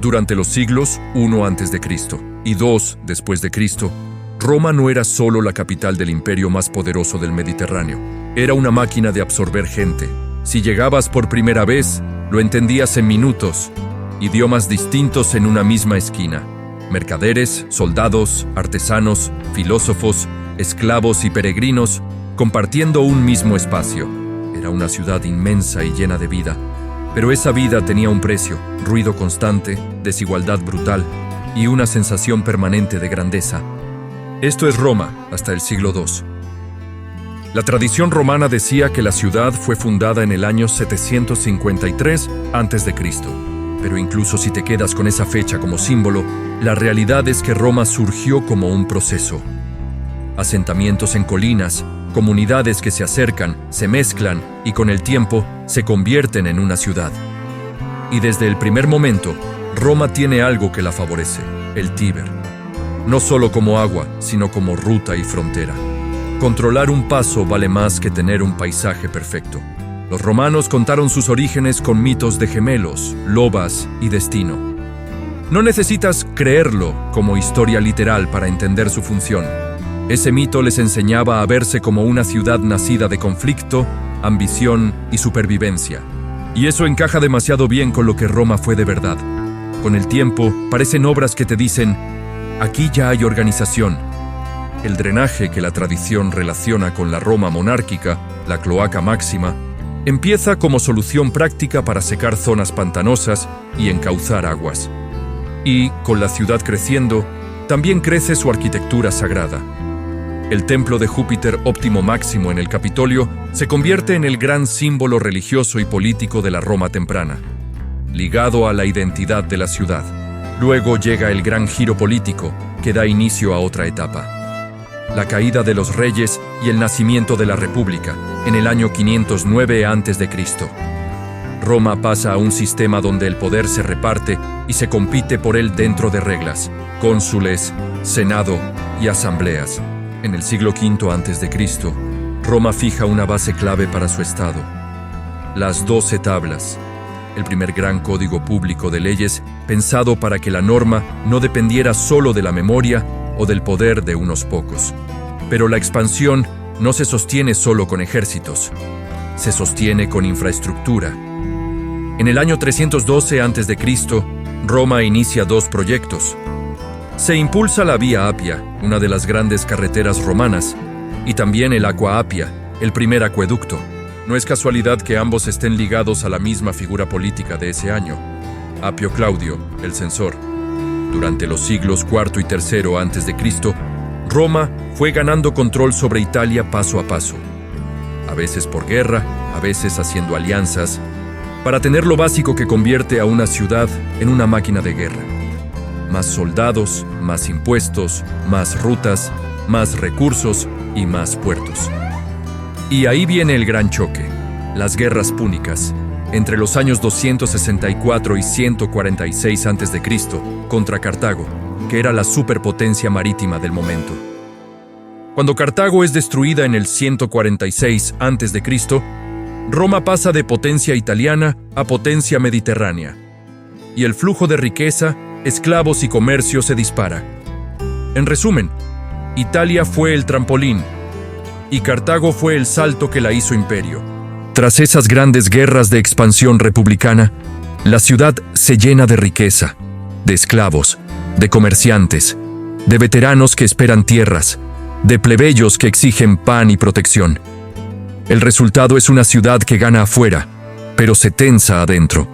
Durante los siglos I a.C. y II después de Cristo, Roma no era solo la capital del imperio más poderoso del Mediterráneo. Era una máquina de absorber gente. Si llegabas por primera vez, lo entendías en minutos. Idiomas distintos en una misma esquina. Mercaderes, soldados, artesanos, filósofos, esclavos y peregrinos, compartiendo un mismo espacio. Era una ciudad inmensa y llena de vida. Pero esa vida tenía un precio: ruido constante, desigualdad brutal y una sensación permanente de grandeza. Esto es Roma hasta el siglo II. La tradición romana decía que la ciudad fue fundada en el año 753 a.C., pero incluso si te quedas con esa fecha como símbolo, la realidad es que Roma surgió como un proceso. Asentamientos en colinas, comunidades que se acercan, se mezclan y con el tiempo se convierten en una ciudad. Y desde el primer momento, Roma tiene algo que la favorece: el Tíber. No solo como agua, sino como ruta y frontera. Controlar un paso vale más que tener un paisaje perfecto. Los romanos contaron sus orígenes con mitos de gemelos, lobas y destino. No necesitas creerlo como historia literal para entender su función. Ese mito les enseñaba a verse como una ciudad nacida de conflicto, ambición y supervivencia. Y eso encaja demasiado bien con lo que Roma fue de verdad. Con el tiempo, parecen obras que te dicen: aquí ya hay organización. El drenaje que la tradición relaciona con la Roma monárquica, la cloaca máxima, empieza como solución práctica para secar zonas pantanosas y encauzar aguas. Y, con la ciudad creciendo, también crece su arquitectura sagrada. El templo de Júpiter Óptimo Máximo en el Capitolio se convierte en el gran símbolo religioso y político de la Roma temprana, ligado a la identidad de la ciudad. Luego llega el gran giro político, que da inicio a otra etapa: la caída de los reyes y el nacimiento de la República, en el año 509 a.C. Roma pasa a un sistema donde el poder se reparte y se compite por él dentro de reglas: cónsules, senado y asambleas. En el siglo V a.C., Roma fija una base clave para su estado: las 12 tablas, el primer gran código público de leyes pensado para que la norma no dependiera solo de la memoria o del poder de unos pocos. Pero la expansión no se sostiene solo con ejércitos, se sostiene con infraestructura. En el año 312 a.C., Roma inicia dos proyectos. Se impulsa la Vía Apia, una de las grandes carreteras romanas, y también el Aqua Appia, el primer acueducto. No es casualidad que ambos estén ligados a la misma figura política de ese año: Apio Claudio, el censor. Durante los siglos IV y III a.C., Roma fue ganando control sobre Italia paso a paso, a veces por guerra, a veces haciendo alianzas, para tener lo básico que convierte a una ciudad en una máquina de guerra. Más soldados, más impuestos, más rutas, más recursos y más puertos. Y ahí viene el gran choque: las guerras púnicas, entre los años 264 y 146 a.C., contra Cartago, que era la superpotencia marítima del momento. Cuando Cartago es destruida en el 146 a.C., Roma pasa de potencia italiana a potencia mediterránea, y el flujo de riqueza, esclavos y comercio se dispara. En resumen, Italia fue el trampolín, y Cartago fue el salto que la hizo imperio. Tras esas grandes guerras de expansión republicana, la ciudad se llena de riqueza, de esclavos, de comerciantes, de veteranos que esperan tierras, de plebeyos que exigen pan y protección. El resultado es una ciudad que gana afuera, pero se tensa adentro.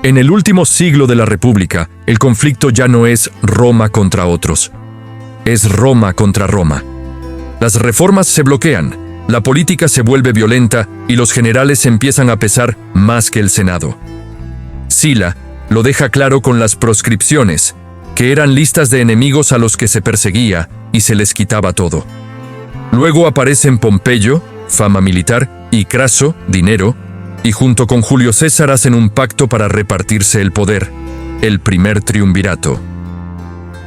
En el último siglo de la República, el conflicto ya no es Roma contra otros, es Roma contra Roma. Las reformas se bloquean, la política se vuelve violenta y los generales empiezan a pesar más que el Senado. Sila lo deja claro con las proscripciones, que eran listas de enemigos a los que se perseguía y se les quitaba todo. Luego aparecen Pompeyo, fama militar, y Craso, dinero, y junto con Julio César hacen un pacto para repartirse el poder, el primer triunvirato.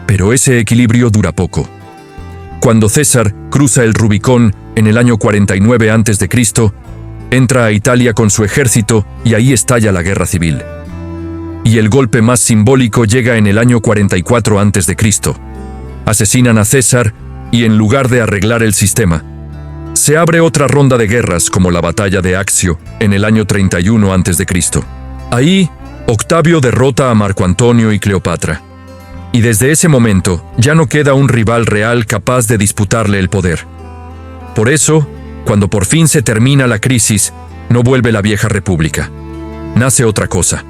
Pero ese equilibrio dura poco. Cuando César cruza el Rubicón en el año 49 a.C., entra a Italia con su ejército y ahí estalla la guerra civil. Y el golpe más simbólico llega en el año 44 a.C. Asesinan a César y en lugar de arreglar el sistema, se abre otra ronda de guerras como la batalla de Accio en el año 31 a.C. Ahí, Octavio derrota a Marco Antonio y Cleopatra. Y desde ese momento ya no queda un rival real capaz de disputarle el poder. Por eso, cuando por fin se termina la crisis, no vuelve la vieja república. Nace otra cosa.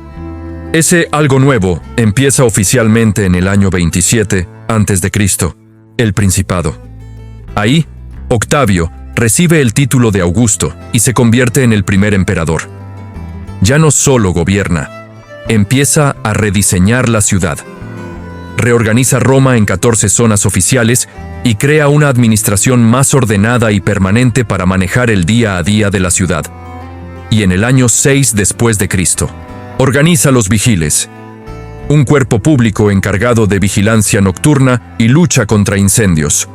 Ese algo nuevo empieza oficialmente en el año 27 a.C., el Principado. Ahí, Octavio recibe el título de Augusto y se convierte en el primer emperador. Ya no solo gobierna, empieza a rediseñar la ciudad. Reorganiza Roma en 14 zonas oficiales y crea una administración más ordenada y permanente para manejar el día a día de la ciudad. Y en el año 6 después de Cristo, organiza los vigiles, un cuerpo público encargado de vigilancia nocturna y lucha contra incendios,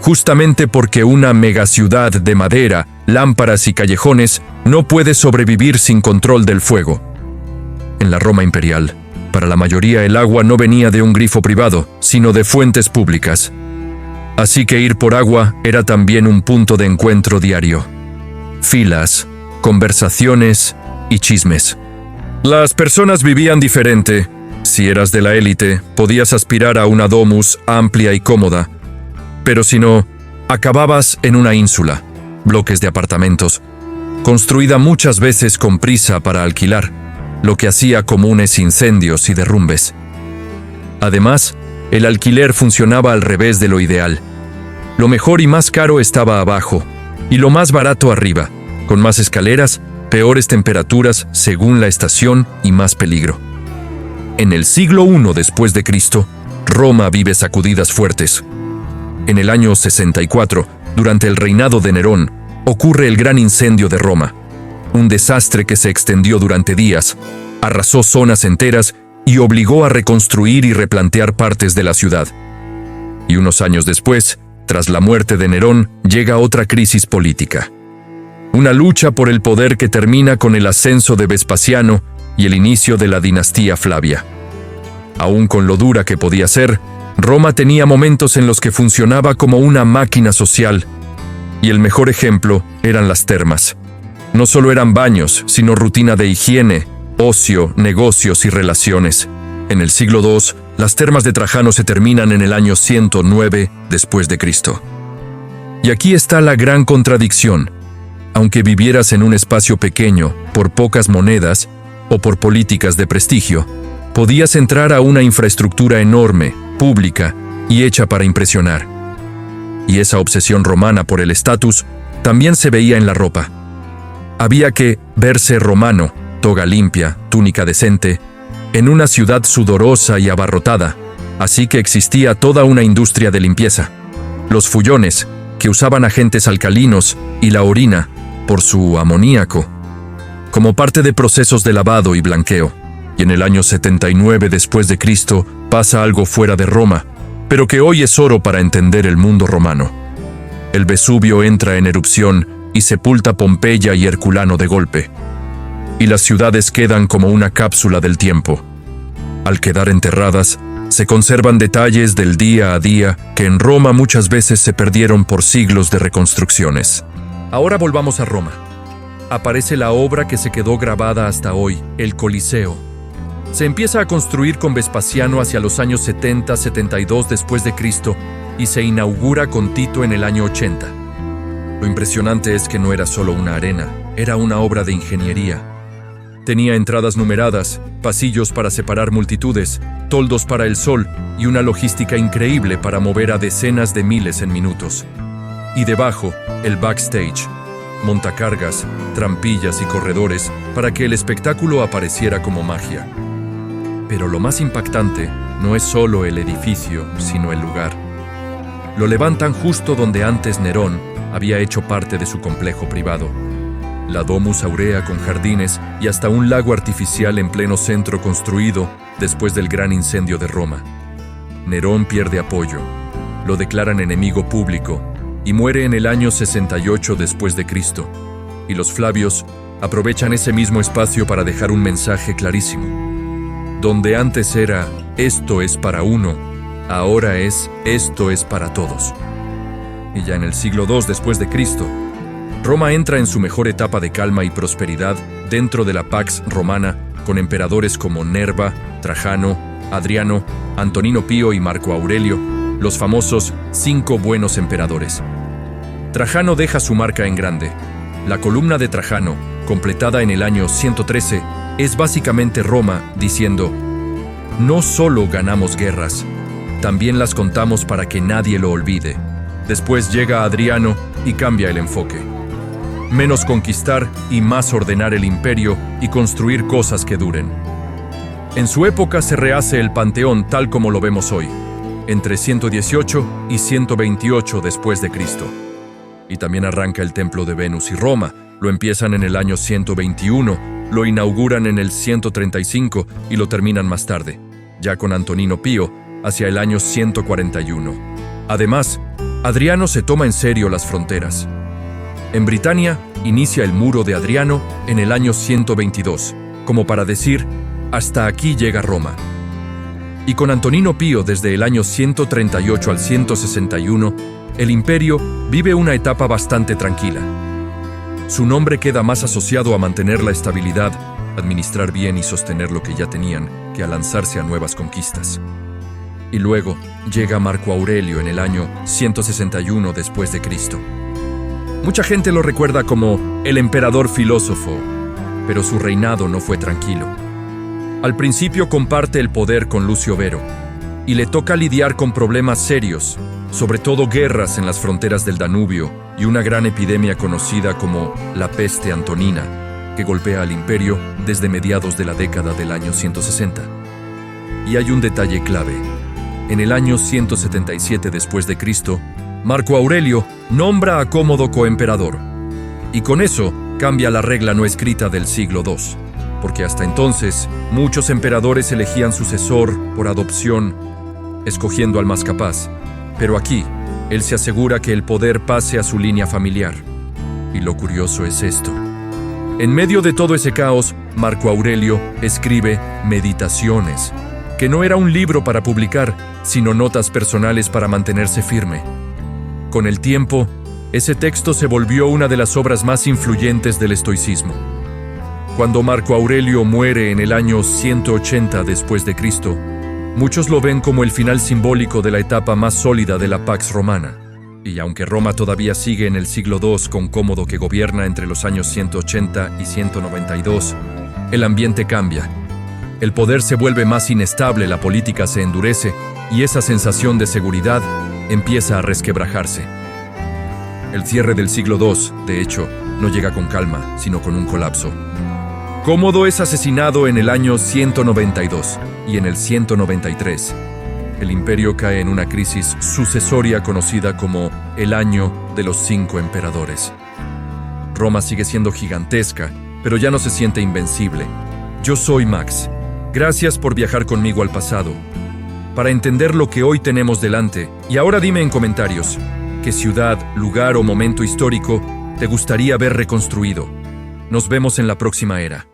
justamente porque una megaciudad de madera, lámparas y callejones no puede sobrevivir sin control del fuego. En la Roma imperial, para la mayoría el agua no venía de un grifo privado, sino de fuentes públicas. Así que ir por agua era también un punto de encuentro diario. Filas, conversaciones y chismes. Las personas vivían diferente. Si eras de la élite, podías aspirar a una domus amplia y cómoda. Pero si no, acababas en una ínsula, bloques de apartamentos, construida muchas veces con prisa para alquilar, lo que hacía comunes incendios y derrumbes. Además, el alquiler funcionaba al revés de lo ideal. Lo mejor y más caro estaba abajo, y lo más barato arriba, con más escaleras, peores temperaturas según la estación y más peligro. En el siglo I después de Cristo, Roma vive sacudidas fuertes. En el año 64, durante el reinado de Nerón, ocurre el gran incendio de Roma, un desastre que se extendió durante días, arrasó zonas enteras y obligó a reconstruir y replantear partes de la ciudad. Y unos años después, tras la muerte de Nerón, llega otra crisis política. Una lucha por el poder que termina con el ascenso de Vespasiano y el inicio de la dinastía Flavia. Aún con lo dura que podía ser, Roma tenía momentos en los que funcionaba como una máquina social, y el mejor ejemplo eran las termas. No solo eran baños, sino rutina de higiene, ocio, negocios y relaciones. En el siglo II, las termas de Trajano se terminan en el año 109 después de Cristo. Y aquí está la gran contradicción. Aunque vivieras en un espacio pequeño, por pocas monedas o por políticas de prestigio, podías entrar a una infraestructura enorme, pública y hecha para impresionar. Y esa obsesión romana por el estatus también se veía en la ropa. Había que verse romano, toga limpia, túnica decente, en una ciudad sudorosa y abarrotada, así que existía toda una industria de limpieza. Los fullones, que usaban agentes alcalinos, y la orina, por su amoníaco, como parte de procesos de lavado y blanqueo. Y en el año 79 después de Cristo pasa algo fuera de Roma, pero que hoy es oro para entender el mundo romano. El Vesubio entra en erupción y sepulta Pompeya y Herculano de golpe. Y las ciudades quedan como una cápsula del tiempo. Al quedar enterradas, se conservan detalles del día a día que en Roma muchas veces se perdieron por siglos de reconstrucciones. Ahora volvamos a Roma. Aparece la obra que se quedó grabada hasta hoy, el Coliseo. Se empieza a construir con Vespasiano hacia los años 70-72 después de Cristo y se inaugura con Tito en el año 80. Lo impresionante es que no era solo una arena, era una obra de ingeniería. Tenía entradas numeradas, pasillos para separar multitudes, toldos para el sol y una logística increíble para mover a decenas de miles en minutos. Y debajo, el backstage, montacargas, trampillas y corredores para que el espectáculo apareciera como magia. Pero lo más impactante no es solo el edificio, sino el lugar. Lo levantan justo donde antes Nerón había hecho parte de su complejo privado. La Domus Aurea con jardines y hasta un lago artificial en pleno centro construido después del gran incendio de Roma. Nerón pierde apoyo, lo declaran enemigo público y muere en el año 68 después de Cristo. Y los Flavios aprovechan ese mismo espacio para dejar un mensaje clarísimo. Donde antes era, esto es para uno, ahora es, esto es para todos. Y ya en el siglo II después de Cristo, Roma entra en su mejor etapa de calma y prosperidad dentro de la Pax Romana, con emperadores como Nerva, Trajano, Adriano, Antonino Pío y Marco Aurelio, los famosos 5 buenos emperadores. Trajano deja su marca en grande. La columna de Trajano, completada en el año 113, es básicamente Roma diciendo: no solo ganamos guerras, también las contamos para que nadie lo olvide. Después llega Adriano y cambia el enfoque. Menos conquistar y más ordenar el imperio y construir cosas que duren. En su época se rehace el Panteón tal como lo vemos hoy, entre 118 y 128 después de Cristo. Y también arranca el Templo de Venus y Roma. Lo empiezan en el año 121, lo inauguran en el 135 y lo terminan más tarde, ya con Antonino Pío, hacia el año 141. Además, Adriano se toma en serio las fronteras. En Britania, inicia el Muro de Adriano en el año 122, como para decir: hasta aquí llega Roma. Y con Antonino Pío desde el año 138 al 161, el imperio vive una etapa bastante tranquila. Su nombre queda más asociado a mantener la estabilidad, administrar bien y sostener lo que ya tenían, que a lanzarse a nuevas conquistas. Y luego llega Marco Aurelio en el año 161 después de Cristo. Mucha gente lo recuerda como el emperador filósofo, pero su reinado no fue tranquilo. Al principio comparte el poder con Lucio Vero, y le toca lidiar con problemas serios, sobre todo guerras en las fronteras del Danubio y una gran epidemia conocida como la peste antonina, que golpea al imperio desde mediados de la década del año 160. Y hay un detalle clave. En el año 177 después de Cristo, Marco Aurelio nombra a Cómodo coemperador, y con eso cambia la regla no escrita del siglo II, porque hasta entonces muchos emperadores elegían sucesor por adopción, escogiendo al más capaz, pero aquí él se asegura que el poder pase a su línea familiar. Y lo curioso es esto. En medio de todo ese caos, Marco Aurelio escribe Meditaciones, que no era un libro para publicar, sino notas personales para mantenerse firme. Con el tiempo, ese texto se volvió una de las obras más influyentes del estoicismo. Cuando Marco Aurelio muere en el año 180 después de Cristo, muchos lo ven como el final simbólico de la etapa más sólida de la Pax Romana. Y aunque Roma todavía sigue en el siglo II con Cómodo que gobierna entre los años 180 y 192, el ambiente cambia. El poder se vuelve más inestable, la política se endurece y esa sensación de seguridad empieza a resquebrajarse. El cierre del siglo II, de hecho, no llega con calma, sino con un colapso. Cómodo es asesinado en el año 192 y en el 193. El imperio cae en una crisis sucesoria conocida como el Año de los 5 Emperadores. Roma sigue siendo gigantesca, pero ya no se siente invencible. Yo soy Max. Gracias por viajar conmigo al pasado, para entender lo que hoy tenemos delante. Y ahora dime en comentarios, ¿qué ciudad, lugar o momento histórico te gustaría ver reconstruido? Nos vemos en la próxima era.